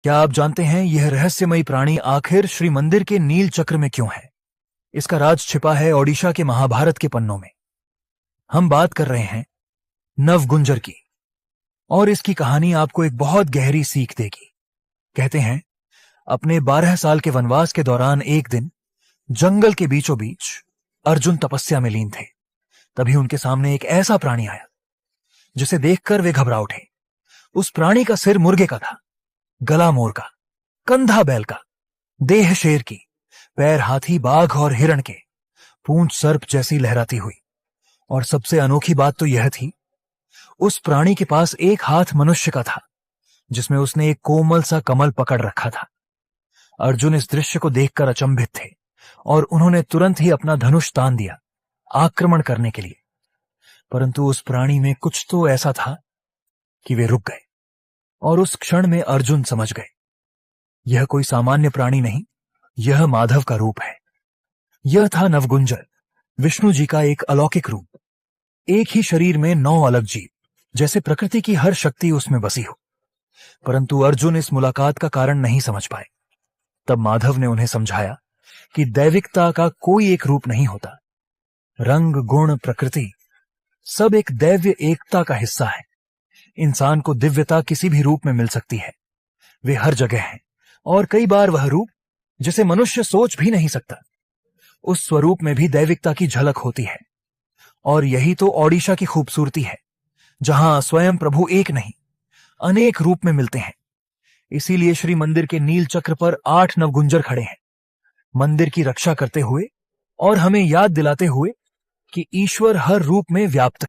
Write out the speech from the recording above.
क्या आप जानते हैं यह रहस्यमयी प्राणी आखिर श्री मंदिर के नील चक्र में क्यों है? इसका राज छिपा है ओडिशा के महाभारत के पन्नों में। हम बात कर रहे हैं नवगुंजर की, और इसकी कहानी आपको एक बहुत गहरी सीख देगी। कहते हैं अपने 12 साल के वनवास के दौरान एक दिन जंगल के बीचों बीच अर्जुन तपस्या में लीन थे। तभी उनके सामने एक ऐसा प्राणी आया जिसे देखकर वे घबरा उठे। उस प्राणी का सिर मुर्गे का था, गला मोर का, कंधा बैल का, देह शेर की, पैर हाथी, बाघ और हिरण के, पूंछ सर्प जैसी लहराती हुई। और सबसे अनोखी बात तो यह थी, उस प्राणी के पास एक हाथ मनुष्य का था जिसमें उसने एक कोमल सा कमल पकड़ रखा था। अर्जुन इस दृश्य को देखकर अचंभित थे और उन्होंने तुरंत ही अपना धनुष तान दिया आक्रमण करने के लिए। परंतु उस प्राणी में कुछ तो ऐसा था कि वे रुक गए, और उस क्षण में अर्जुन समझ गए यह कोई सामान्य प्राणी नहीं, यह माधव का रूप है। यह था नवगुंजर, विष्णु जी का एक अलौकिक रूप। एक ही शरीर में 9 अलग जीव, जैसे प्रकृति की हर शक्ति उसमें बसी हो। परंतु अर्जुन इस मुलाकात का कारण नहीं समझ पाए। तब माधव ने उन्हें समझाया कि दैविकता का कोई एक रूप नहीं होता। रंग, गुण, प्रकृति सब एक दैव्य एकता का हिस्सा है। इंसान को दिव्यता किसी भी रूप में मिल सकती है, वे हर जगह हैं, और कई बार वह रूप जिसे मनुष्य सोच भी नहीं सकता, उस स्वरूप में भी दैविकता की झलक होती है। और यही तो ओडिशा की खूबसूरती है, जहां स्वयं प्रभु एक नहीं अनेक रूप में मिलते हैं। इसीलिए श्री मंदिर के नील चक्र पर 8 नवगुंजर खड़े हैं, मंदिर की रक्षा करते हुए और हमें याद दिलाते हुए कि ईश्वर हर रूप में व्याप्त